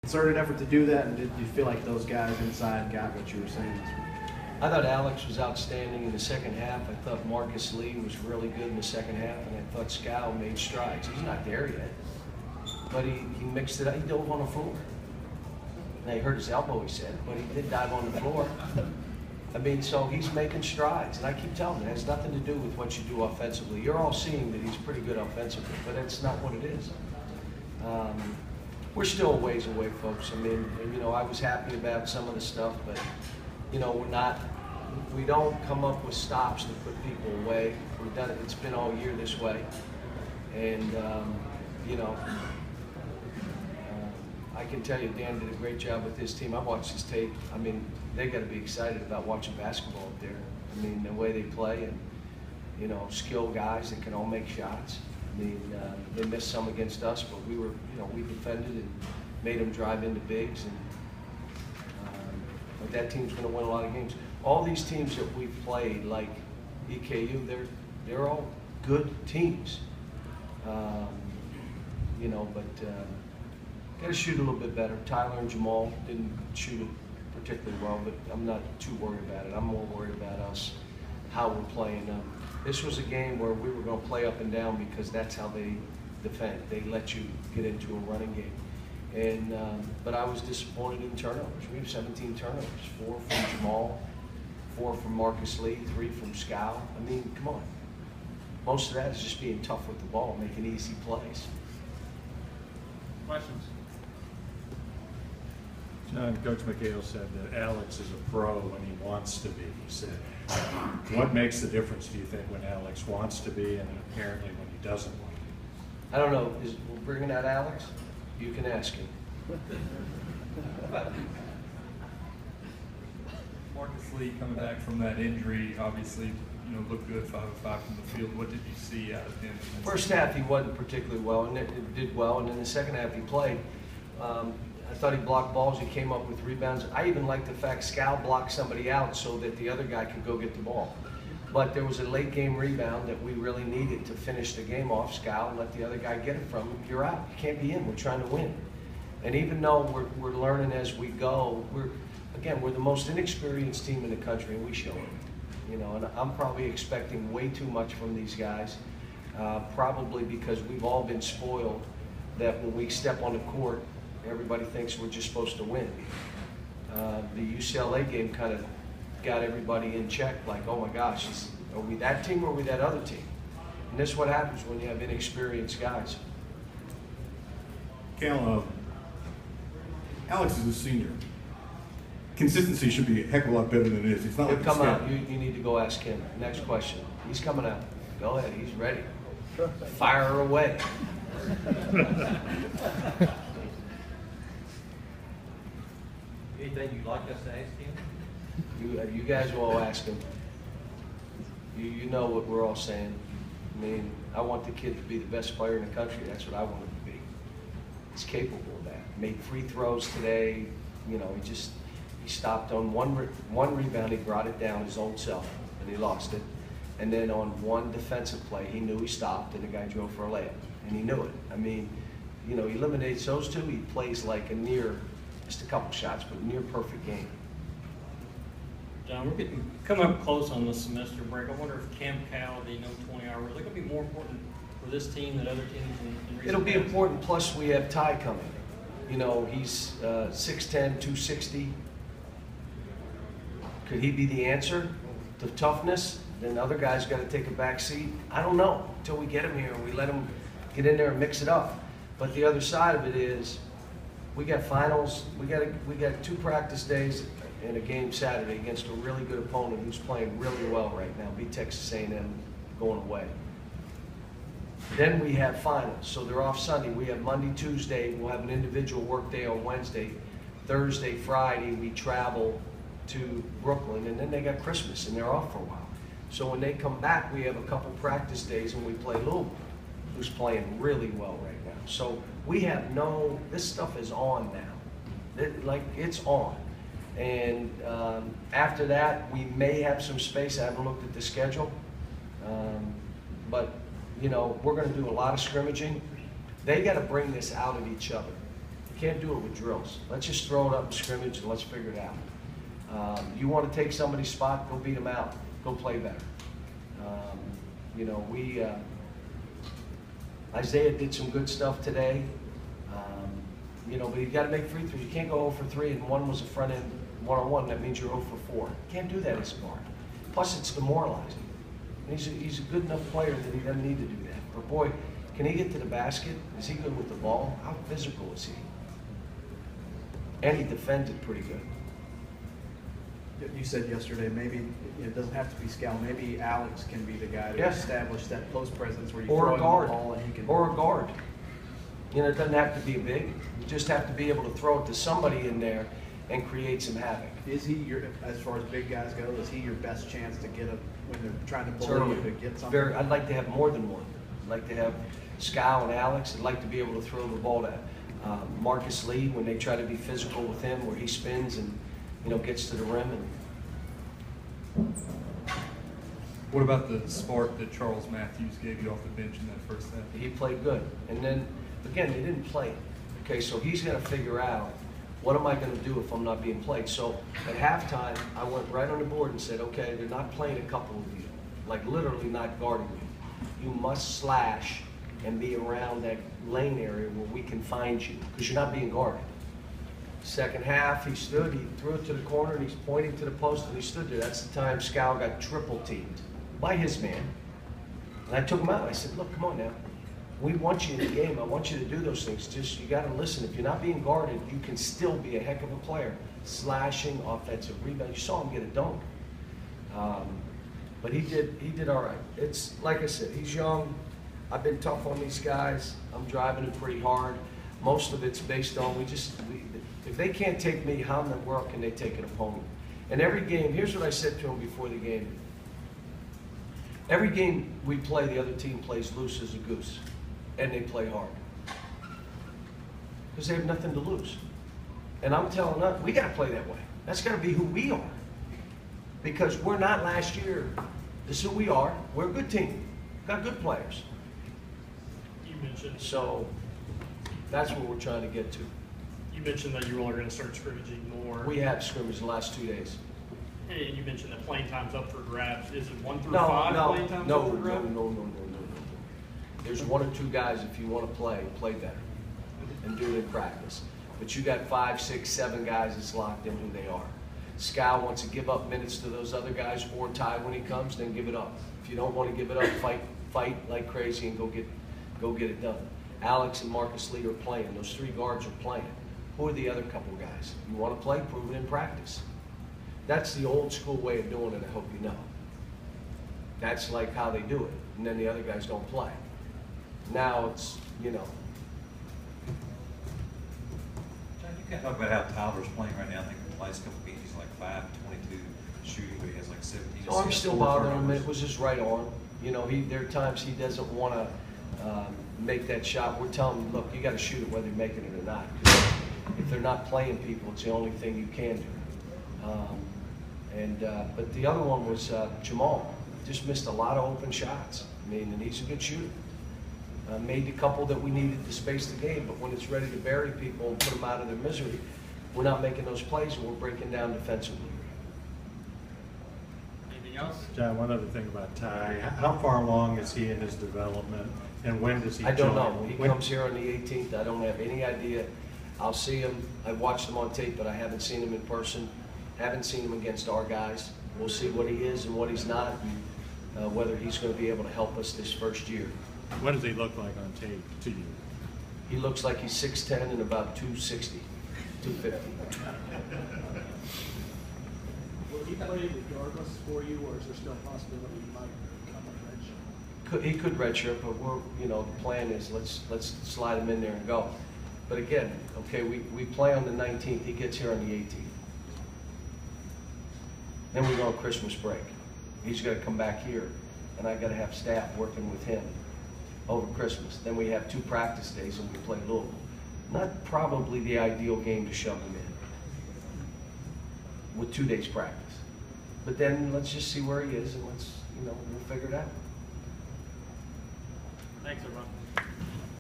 concerted effort to do that, and did you feel like those guys inside got what you were saying this week? I thought Alex was outstanding in the second half. I thought Marcus Lee was really good in the second half, and I thought Scal made strides. He's not there yet, but he mixed it up. He dove on the floor. Now, he hurt his elbow, he said, but he did dive on the floor. I mean, so he's making strides, and I keep telling you, it has nothing to do with what you do offensively. You're all seeing that he's pretty good offensively, but that's not what it is. We're still a ways away, folks. I mean, you know, I was happy about some of the stuff, but, you know, we don't come up with stops to put people away. We've done it, it's been all year this way. And, you know, I can tell you Dan did a great job with his team. I watched his tape. I mean, they got to be excited about watching basketball up there. I mean, the way they play and, you know, skilled guys that can all make shots. I mean, they missed some against us, but we were, you know, we defended and made them drive into bigs. And but that team's going to win a lot of games. All these teams that we've played, like EKU, they're all good teams. You know, but got to shoot a little bit better. Tyler and Jamal didn't shoot it particularly well, but I'm not too worried about it. I'm more worried about us, how we're playing them. This was a game where we were going to play up and down because that's how they defend. They let you get into a running game. And but I was disappointed in turnovers. We have 17 turnovers, 4 from Jamal, 4 from Marcus Lee, 3 from Scal. I mean, come on. Most of that is just being tough with the ball, making easy plays. Questions? John, Coach McHale said that Alex is a pro when he wants to be. He said, what makes the difference, do you think, when Alex wants to be and apparently when he doesn't want to be? I don't know. We're bringing out Alex? You can ask him. Marcus Lee coming back from that injury, obviously, you know, looked good 5 of 5 from the field. What did you see out of him? First half he wasn't particularly well, and it did well, and in the second half he played. I thought he blocked balls, he came up with rebounds. I even liked the fact Scal blocked somebody out so that the other guy could go get the ball. But there was a late game rebound that we really needed to finish the game off, Scal, and let the other guy get it from him. You're out, you can't be in, we're trying to win. And even though we're learning as we go, we're the most inexperienced team in the country, and we show it. You know, and I'm probably expecting way too much from these guys, probably because we've all been spoiled that when we step on the court, everybody thinks we're just supposed to win. The UCLA game kind of got everybody in check, like, oh my gosh, are we that team or are we that other team? And this is what happens when you have inexperienced guys. Cal, Alex is a senior. Consistency should be a heck of a lot better than it is. It's not He'll like come out. You need to go ask him. Next question. He's coming out. Go ahead. He's ready. Fire away. Anything you'd like us to ask him? You guys will all ask him. You know what we're all saying. I mean, I want the kid to be the best player in the country. That's what I want him to be. He's capable of that. Made free throws today. You know, he stopped on one rebound. He brought it down his own self, and he lost it. And then on one defensive play, he knew he stopped, and the guy drove for a layup, and he knew it. I mean, you know, he eliminates those two. He plays like a near, just a couple shots, but near perfect game. John, we're coming up close on the semester break. I wonder if Camp Cal, the 20 hours, are they going to be more important for this team than other teams in recent It'll be past? important, plus we have Ty coming. You know, he's 6'10", 260. Could he be the answer to toughness? Then other guys got to take a back seat. I don't know until we get him here and we let him get in there and mix it up. But the other side of it is, we got finals. We got 2 practice days and a game Saturday against a really good opponent who's playing really well right now. Beat Texas A&M going away. Then we have finals, so they're off Sunday. We have Monday, Tuesday. We'll have an individual work day on Wednesday. Thursday, Friday, we travel to Brooklyn, and then they got Christmas, and they're off for a while. So when they come back, we have a couple practice days, and we play Louisville, who's playing really well right now. So we have this stuff is on now. It's on. And after that, we may have some space. I haven't looked at the schedule. But, you know, we're going to do a lot of scrimmaging. They got to bring this out of each other. Can't do it with drills. Let's just throw it up in scrimmage and let's figure it out. You want to take somebody's spot, go beat them out. Go play better. You know, Isaiah did some good stuff today. You know, but you got to make free throws. You can't go 0 for 3 and one was a front end one-on-one. That means you're 0 for 4. You can't do that as a guard. Plus, it's demoralizing. And he's a good enough player that he doesn't need to do that. But boy, can he get to the basket? Is he good with the ball? How physical is he? And he defends it pretty good. You said yesterday, maybe it doesn't have to be Scal. Maybe Alex can be the guy to Yeah. establish that post presence where you Or throw a him guard. the ball and he can. Or a guard. You know, it doesn't have to be a big. You just have to be able to throw it to somebody in there and create some havoc. Is he your, as far as big guys go, is he your best chance to get a, when they're trying to bully Certainly. you to get something? I'd like to have more than one. I'd like to have Scal and Alex. I'd like to be able to throw the ball to Marcus Lee when they try to be physical with him, where he spins and, you know, gets to the rim. And What about the spark that Charles Matthews gave you off the bench in that first half? he played good. And then, again, they didn't play. Okay, so he's going to figure out, what am I going to do if I'm not being played? So at halftime, I went right on the board and said, okay, they're not playing a couple of you, like literally not guarding you. You must slash and be around that lane area where we can find you, because you're not being guarded. Second half, he stood, he threw it to the corner, and he's pointing to the post, and he stood there. That's the time Scal got triple teamed by his man. And I took him out. I said, look, come on now. We want you in the game. I want you to do those things. Just, you got to listen. If you're not being guarded, you can still be a heck of a player. Slashing, offensive rebound. You saw him get a dunk. But he did all right. It's, like I said, he's young. I've been tough on these guys. I'm driving it pretty hard. Most of it's based on, if they can't take me, how in the world can they take an opponent? And every game, here's what I said to him before the game. Every game we play, the other team plays loose as a goose, and they play hard. Because they have nothing to lose. And I'm telling them, we got to play that way. That's got to be who we are. Because we're not last year. This is who we are. We're a good team. Got good players. You mentioned, So that's what we're trying to get to. you mentioned that you all are going to start scrimmaging more. We have scrimmaged the last 2 days. Hey, and you mentioned that playing time's up for grabs. Is it 1 through No, 5 no, playing time's no, up for no, grabs? no. There's 1 or 2 guys, if you want to play better and do it in practice. But you got 5, 6, 7 guys that's locked in who they are. Scal wants to give up minutes to those other guys, or Ty when he comes, then give it up. If you don't want to give it up, fight like crazy and go get it done. Alex and Marcus Lee are playing. Those 3 guards are playing. Who are the other couple guys? You want to play? Prove it in practice. That's the old school way of doing it, I hope you know. That's like how they do it. And then the other guys don't play. Now it's, you know. John, you can't talk about how Tyler's playing right now. I think the last couple games he's like 5, 22 shooting, but he has like 17. So I'm assists, still 4 bothering him. turnovers. It was just right on. You know, there are times he doesn't want to make that shot. We're telling him, look, you got to shoot it whether you're making it or not. 'Cause if they're not playing people, it's the only thing you can do. But the other one was Jamal. Just missed a lot of open shots. I mean, and he's a good shooter. Made the couple that we needed to space the game, but when it's ready to bury people and put them out of their misery, we're not making those plays and we're breaking down defensively. Anything else? John, one other thing about Ty, how far along is he in his development, and when does he join? I don't know. He When- comes here on the 18th. I don't have any idea. I'll see him. I watched him on tape, but I haven't seen him in person. Haven't seen him against our guys. We'll see what he is and what he's not, and whether he's going to be able to help us this first year. What does he look like on tape to you? He looks like he's 6'10" and about 260, 250. Will he play regardless for you, or is there still a possibility he might come on bench? He could redshirt, but the plan is let's slide him in there and go. But again, okay, we play on the 19th. He gets here on the 18th. Then we go on Christmas break. He's got to come back here, and I got to have staff working with him over Christmas. Then we have 2 practice days, and we play Louisville. Not probably the ideal game to shove him in with 2 days practice. But then let's just see where he is, and we'll figure it out. Thanks, everyone.